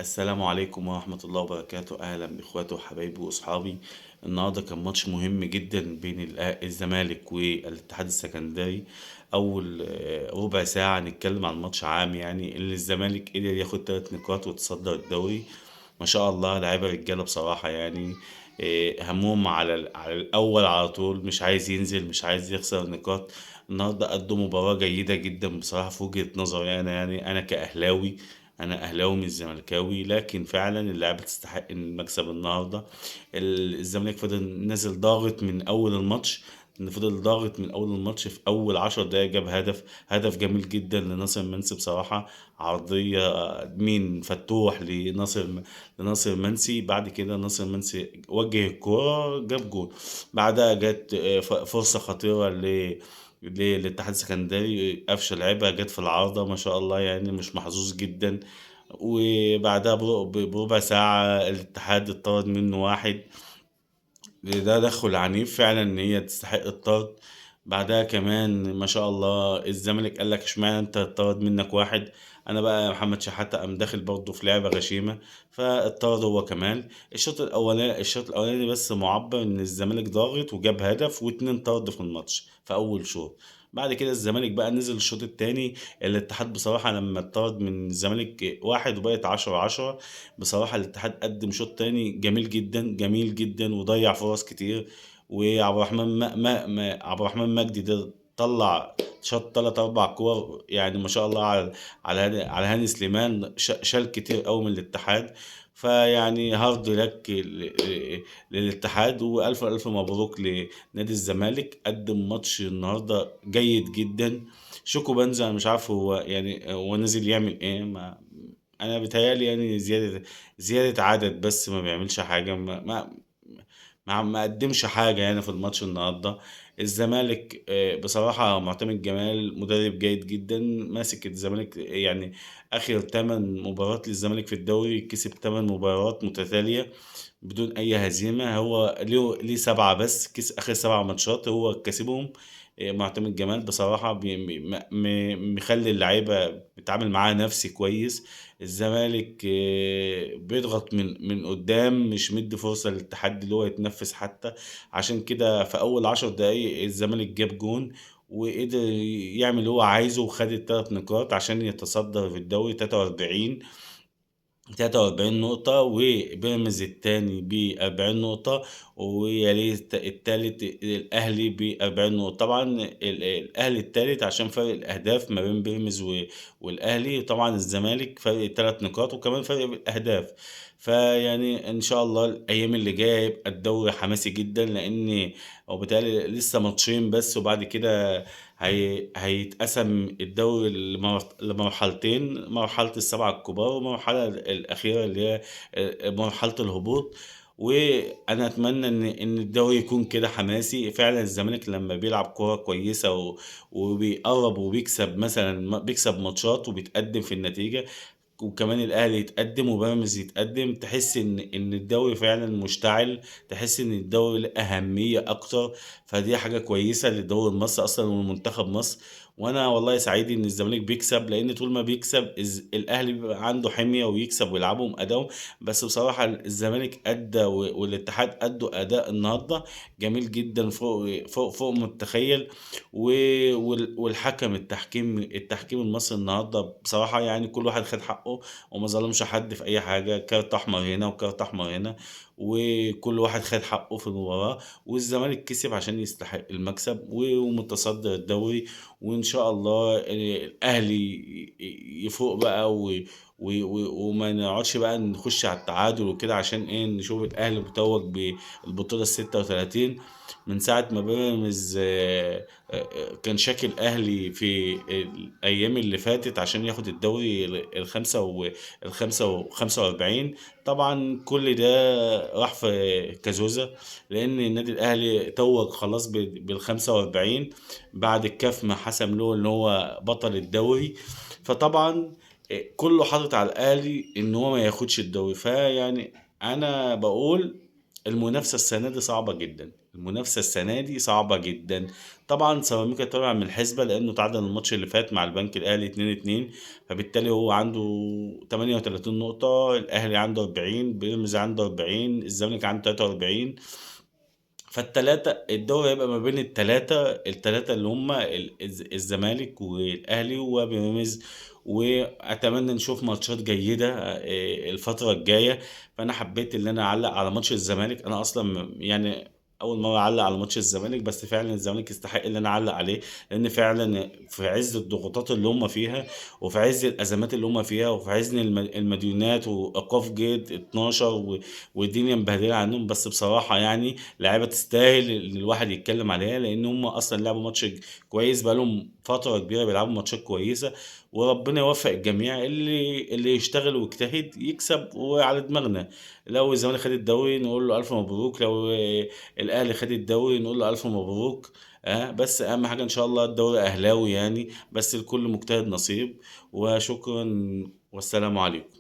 السلام عليكم ورحمة الله وبركاته. أهلا بإخواتي وحبايبي وأصحابي. النهاردة كان ماتش مهم جدا بين الزمالك والاتحاد السكندري. أول ربع ساعة نتكلم عن ماتش عام، يعني اللي الزمالك قدر ياخد 3 نقاط وتصدر الدوري. ما شاء الله لعيبة رجالة بصراحة يعني. همهم على الأول على طول، مش عايز ينزل، مش عايز يخسر نقاط. النهاردة قدوا مباراة جيدة جدا بصراحة في وجهة نظري أنا، يعني أنا كأهلاوي. انا اهلاوي مش زملكاوي، لكن فعلا اللعبه تستحق المكسب النهارده. الزمالك فضل نازل ضاغط من اول الماتش. فضل ضاغط من اول الماتش، في اول 10 دقايق جاب هدف جميل جدا لناصر منسي بصراحه. عرضيه مين فتوح لناصر منسي. بعد كده ناصر منسي وجه الكرة جاب جول. بعدها جت فرصة خطيرة للاتحاد السكندري. قفشه لعبها جت في العارضة، ما شاء الله يعني مش محظوظ جدا. وبعدها بربع ساعة الاتحاد اتطرد منه واحد. ده تدخل عنيف فعلا ان هي تستحق الطرد. بعدها كمان ما شاء الله الزمالك قال لك اشمعنى انت اتطرد منك واحد. انا بقى محمد شحاتة قام داخل برضه في لعبة غشيمة، فاتطرد هو كمان. الشوط الاولاني بس معبر ان الزمالك ضاغط وجاب هدف واتنين طرد في الماتش في اول شوط. بعد كده الزمالك بقى نزل الشوط التاني. الاتحاد بصراحة لما اتطرد من الزمالك واحد وبقت 10-10، بصراحة الاتحاد قدم شوط تاني جميل جدا جميل جدا وضيع فرص كتير. وعبد الرحمن عبد الرحمن مجدي ده طلع شاط 3 4 كور، يعني ما شاء الله على هاني سليمان شال كتير قوي من الاتحاد. فيعني هارد لك للاتحاد، والف الف مبروك لنادي الزمالك. قدم ماتش النهارده جيد جدا. شوكو بنزا أنا مش عارف هو نازل يعمل ايه. انا بيتهيألي يعني زيادة عدد، بس ما بيعملش حاجة. ما قدمش حاجة يعني في الماتش النهاردة. الزمالك بصراحة معتمد جمال مدرب جيد جدا، ماسك الزمالك يعني. آخر 8 مباريات للزمالك في الدوري كسب 8 مباريات متتالية بدون أي هزيمة. هو ليه 7 بس، آخر 7 ماتشات هو كسبهم. معتمد جمال بصراحة مخلي اللعيبة بيتعامل معاها نفسي كويس. الزمالك بيضغط من قدام، مش مدي فرصة للتحدي اللي هو يتنفس حتى. عشان كده في أول 10 دقايق الزمالك جاب جون وقدر يعمل اللي هو عايزه، وخد ال3 نقاط عشان يتصدر في الدوري 43 نقطة، وبيراميدز التاني ب40 نقطة، ويليه التالت الأهلي ب40 نقطة. طبعا الأهلي التالت عشان فرق الأهداف ما بين بيراميدز والأهلي. طبعا الزمالك فرق 3 نقاط وكمان فرق الأهداف. فيعني إن شاء الله الأيام اللي جاية يبقى الدوري حماسي جدا، لأن هو بالتالي لسه ماتشين بس، وبعد كده هيتقسم الدوري لمرحلتين: مرحلة ال7 الكبار والمرحلة الأخيرة اللي هي مرحلة الهبوط. وأنا أتمنى إن الدوري يكون كده حماسي فعلا. الزمالك لما بيلعب كورة كويسة وبيقرب وبيكسب، مثلا بيكسب ماتشات وبيتقدم في النتيجة، وكمان الاهلي يتقدم وبيراميدز يتقدم، تحس ان الدوري فعلا مشتعل. تحس ان الدوري له اهميه اكتر. فدي حاجه كويسه للدوري المصري اصلا والمنتخب مصر. وانا والله سعيد ان الزمالك بيكسب، لان طول ما بيكسب الاهلي بيبقى عنده حميه ويكسب ويلعبهم اداء. بس بصراحه الزمالك ادى والاتحاد ادوا اداء النهارده جميل جدا، فوق ما تتخيل. والحكم التحكيم المصري النهارده بصراحه يعني كل واحد خد حقه، وما ظلمش حد في اي حاجه. كارت احمر هنا وكارت احمر هنا، وكل واحد خد حقه في المباراه. والزمالك كسب عشان يستحق المكسب ومتصدر الدوري. وان شاء الله الاهلي يفوق بقى وما نقعدش بقى نخش على التعادل وكده، عشان ايه؟ نشوف الاهلي متوج بالبطوله ال36 من ساعه ما بيراميدز كان شاكل اهلي في الايام اللي فاتت عشان ياخد الدوري ال45. طبعا كل ده راح في كازوزة، لان النادي الاهلي توج خلاص بال45 بعد الكاف ما حسم له ان هو بطل الدوري. فطبعا كله حاطط على الاهلي ان هو ما ياخدش الدوري. فيعني انا بقول المنافسة السنة دي صعبة جدا. المنافسة السنة دي صعبة جدًا. طبعًا سيراميكا طلع من الحسبة لإنه تعادل الماتش اللي فات مع البنك الأهلي 2-2، فبالتالي هو عنده 38 نقطة، الأهلي عنده 40، بيراميدز عنده 40، الزمالك عنده 43. فالتلاتة الدوري هيبقى ما بين التلاتة اللي هم الزمالك والأهلي وبيراميدز، وأتمنى نشوف ماتشات جيدة الفترة الجاية. فأنا حبيت إن أنا أعلق على ماتش الزمالك، أنا أصلا يعني أول مرة أعلق على ماتش الزمالك، بس فعلا الزمالك يستحق إن أنا أعلق عليه، لأن فعلا في عز الضغوطات اللي هم فيها، وفي عز الأزمات اللي هم فيها، وفي عز المديونات وإيقاف جيد 12 والدنيا مبهدلة عنهم. بس بصراحة يعني لعيبة تستاهل إن الواحد يتكلم عليها، لأن هم أصلا لعبوا ماتش كويس، بقالهم فترة كبيرة بيلعبوا ماتشات كويسة. وربنا يوفق الجميع، اللي يشتغل ويجتهد يكسب، وعلى دماغنا. لو الزمالك خد الدوري نقول له ألف مبروك، لو الأهلي خد الدوري نقول له ألف مبروك. بس أهم حاجة إن شاء الله الدوري أهلاوي يعني، بس الكل مجتهد نصيب. وشكرا، والسلام عليكم.